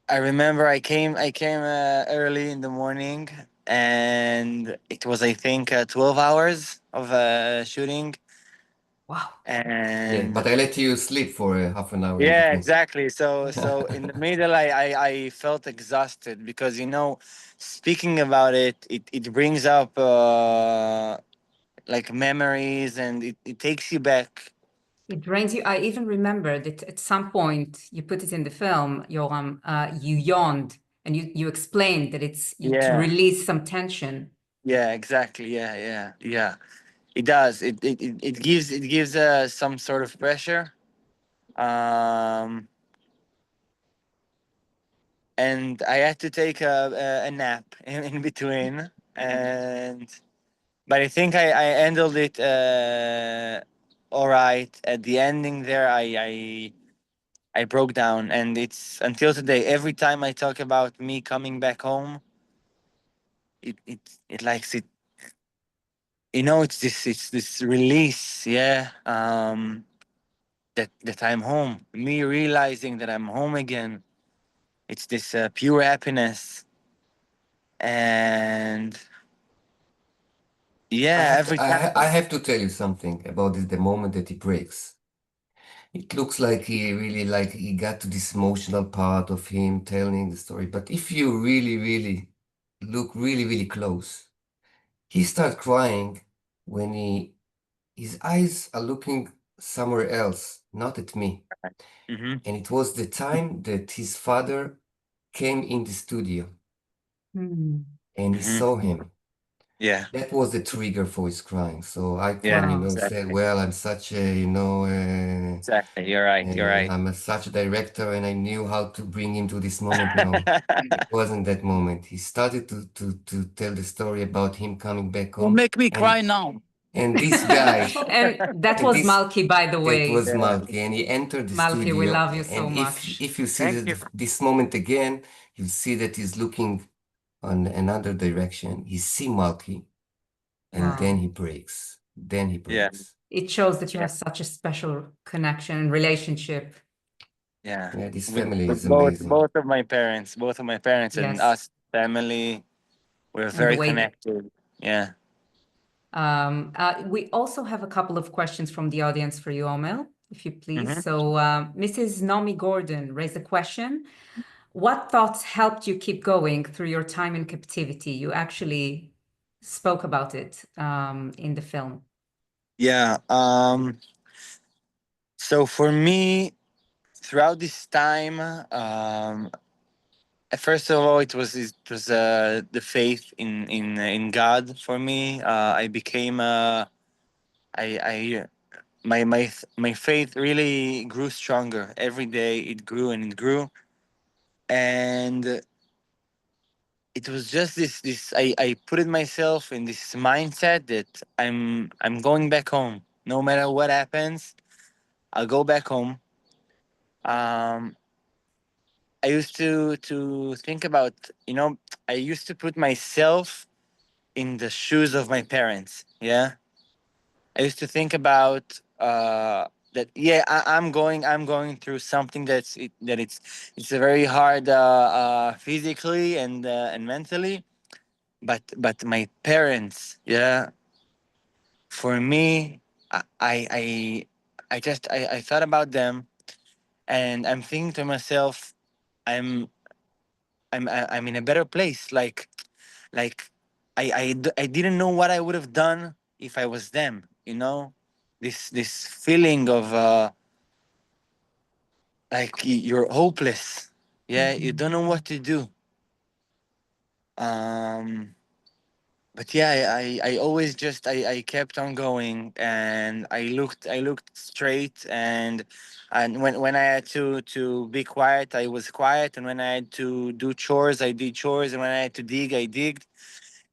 S3: I remember I came early in the morning, and it was, I think, 12 hours of shooting.
S1: Wow.
S2: Yeah,
S3: And
S2: but I let you sleep for half an hour in
S3: yeah,
S2: between.
S3: exactly. So in the middle, I felt exhausted because speaking about it brings up like memories, and it takes you back.
S1: It drains you. I even remember that at some point you put it in the film, Yoram, you yawned and you explained that it's to
S3: Yeah,
S1: release some tension.
S3: yeah, exactly. Yeah. It does. It gives some sort of pressure. Um, and I had to take a nap in between, and but I think I handled it all right. At the ending there, I broke down, and it's until today. Every time I talk about me coming back home, it likes it. It's this release, yeah. That I'm home. Me realizing that I'm home again. It's this pure happiness, and
S2: I
S3: yeah,
S2: have
S3: every
S2: to,
S3: time.
S2: I have to tell you something about this, the moment that he breaks. It looks like he really like he got to this emotional part of him telling the story. But if you really, really look really close, he starts crying when his eyes are looking somewhere else, not at me.
S3: Mm-hmm.
S2: And it was the time that his father came in the studio
S1: Hmm.
S2: and he
S3: Mm-hmm.
S2: saw him.
S3: Yeah,
S2: That was the trigger for his crying. So I can,
S3: yeah,
S1: Wow.
S2: say,
S3: exactly,
S2: well, I'm such a,
S3: exactly. You're right. You're right.
S2: I'm such a director and I knew how to bring him to this moment. No, it wasn't that moment. He started to tell the story about him coming back
S3: Don't
S2: home.
S3: make me cry now.
S2: And this guy,
S1: And that
S2: and
S1: was
S2: this
S1: Malki, by the
S2: that
S1: way.
S2: was
S3: Yeah.
S2: Malki, and he entered the
S1: Malki, we
S2: studio.
S1: love you so
S2: And if
S1: much.
S2: if you see
S3: Thank you.
S2: this moment again, you see that he's looking on another direction. He see Malki, and
S1: Wow.
S2: then he breaks. Then he
S3: Yeah,
S2: breaks.
S1: It shows that you
S3: yeah,
S1: have such a special connection and relationship.
S3: yeah.
S2: Yeah, this
S3: With,
S2: family
S3: with
S2: is
S3: both
S2: amazing.
S3: both of my parents, and
S1: Yes.
S3: us family, we're
S1: And the
S3: very
S1: way
S3: connected. Yeah.
S1: we also have a couple of questions from the audience for you, Omel, if you please.
S3: Mm-hmm.
S1: So Mrs. Nomi Gordon raised a question. What thoughts helped you keep going through your time in captivity? You actually spoke about it in the film.
S3: Yeah. So for me, throughout this time, first of all, it was the faith in God for me. I became I my faith really grew stronger every day. It grew and it grew, and it was just this I put it myself in this mindset that I'm going back home. No matter what happens, I'll go back home. Um, I used to think about, I used to put myself in the shoes of my parents. Yeah, I used to think about that. Yeah, I'm going through something that it's a very hard physically and mentally. But my parents, yeah, for me, I I I, I thought about them, and I'm thinking to myself, I'm I'm in a better place. Like I didn't know what I would have done if I was them. This feeling of like you're hopeless. Yeah, you
S1: Mhm.
S3: don't know what to do. Um, but yeah, I always just I kept on going, and I looked straight, and when I had to be quiet, I was quiet, and when I had to do chores, I did chores, and when I had to dig, I digged,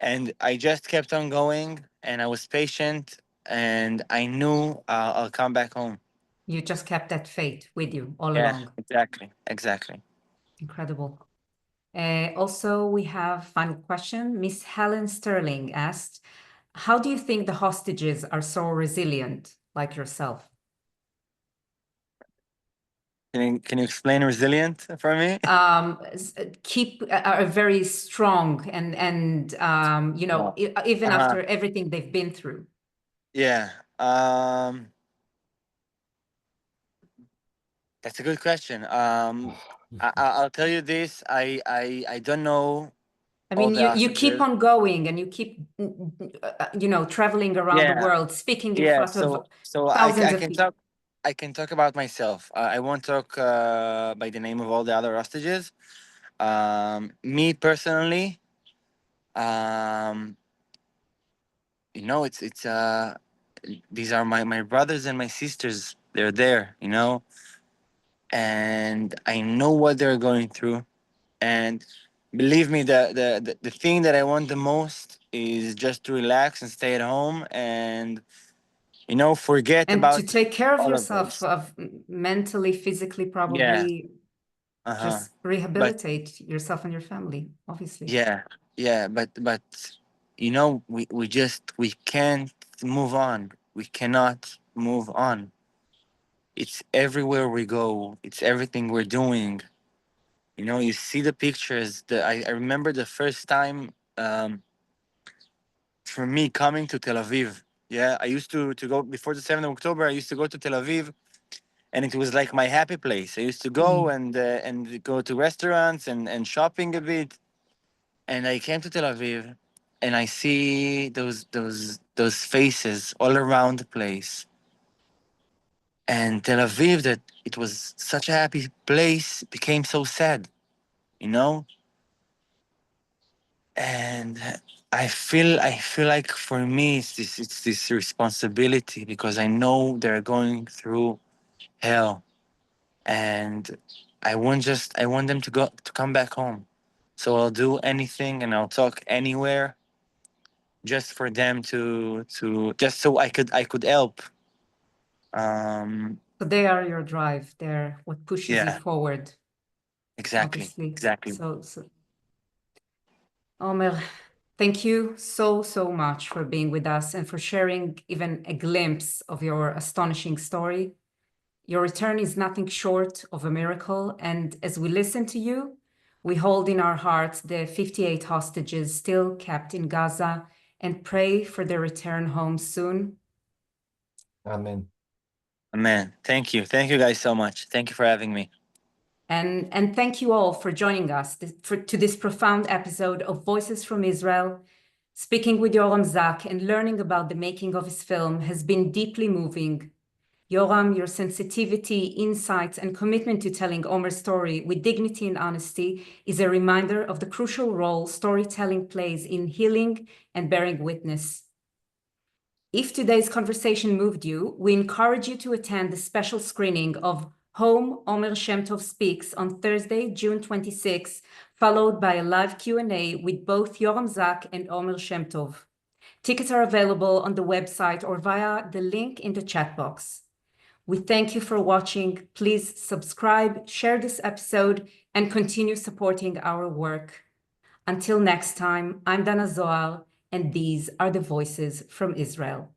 S3: and I just kept on going, and I was patient, and I knew I'll come back home.
S1: You just kept that faith with you all
S3: Yeah,
S1: along.
S3: exactly.
S1: Incredible. Also, we have final question. Miss Helen Sterling asked, how do you think the hostages are so resilient, like yourself?
S3: Can you explain resilient for me?
S1: Are very strong and
S3: No.
S1: even
S3: Uh-huh.
S1: after everything they've been through.
S3: Yeah. That's a good question. I'll tell you this. I don't know
S1: I
S3: all
S1: mean,
S3: the
S1: you keep
S3: hostages.
S1: on going and you keep, traveling around the
S3: Yeah,
S1: world, speaking in
S3: yeah.
S1: front of
S3: So
S1: thousands
S3: I
S1: of
S3: can
S1: people.
S3: talk. I can talk about myself. I won't talk by the name of all the other hostages. Me personally, um, it's these are my brothers and my sisters. They're there, and I know what they're going through. And believe me, the thing that I want the most is just to relax and stay at home and forget
S1: And to
S3: about
S1: take care of
S3: all of
S1: yourself,
S3: this.
S1: of mentally, physically,
S3: Yeah.
S1: probably
S3: Uh-huh.
S1: just
S3: But
S1: rehabilitate yourself and your family, obviously.
S3: yeah, yeah, but we can't move on. We cannot move on. It's everywhere we go. It's everything we're doing. You see the pictures. I remember the first time for me coming to Tel Aviv. Yeah, I used to go before the 7th of October. I used to go to Tel Aviv, and it was like my happy place. I used to go
S1: Mm.
S3: and go to restaurants and shopping a bit. And I came to Tel Aviv, and I see those faces all around the place. And Tel Aviv, that it was such a happy place, became so sad. You know, and I feel like for me it's this responsibility because I know they're going through hell, and I want them to come back home, so I'll do anything and I'll talk anywhere just for them to just so I could help. um
S1: So they are your drive. They're what pushes you
S3: yeah,
S1: forward,
S3: exactly,
S1: obviously.
S3: exactly.
S1: So Omer, thank you so, so much for being with us and for sharing even a glimpse of your astonishing story. Your return is nothing short of a miracle, and as we listen to you, we hold in our hearts the 58 hostages still kept in Gaza and pray for their return home soon.
S2: Amen.
S3: Man, thank you guys so much. Thank you for having me.
S1: And thank you all for joining us to this profound episode of Voices from Israel. Speaking with Yoram Zak and learning about the making of his film has been deeply moving. Yoram, your sensitivity, insights, and commitment to telling Omer's story with dignity and honesty is a reminder of the crucial role storytelling plays in healing and bearing witness. If today's conversation moved you, we encourage you to attend the special screening of Home Omer Shem Tov Speaks on Thursday, June 26, followed by a live Q&A with both Yoram and Omer Shem Tov. Tickets are available on the website or via the link in the chat box. We thank you for watching. Please subscribe, share this episode, and continue supporting our work. Until next time, I'm Dana Zohar, and these are the voices from Israel.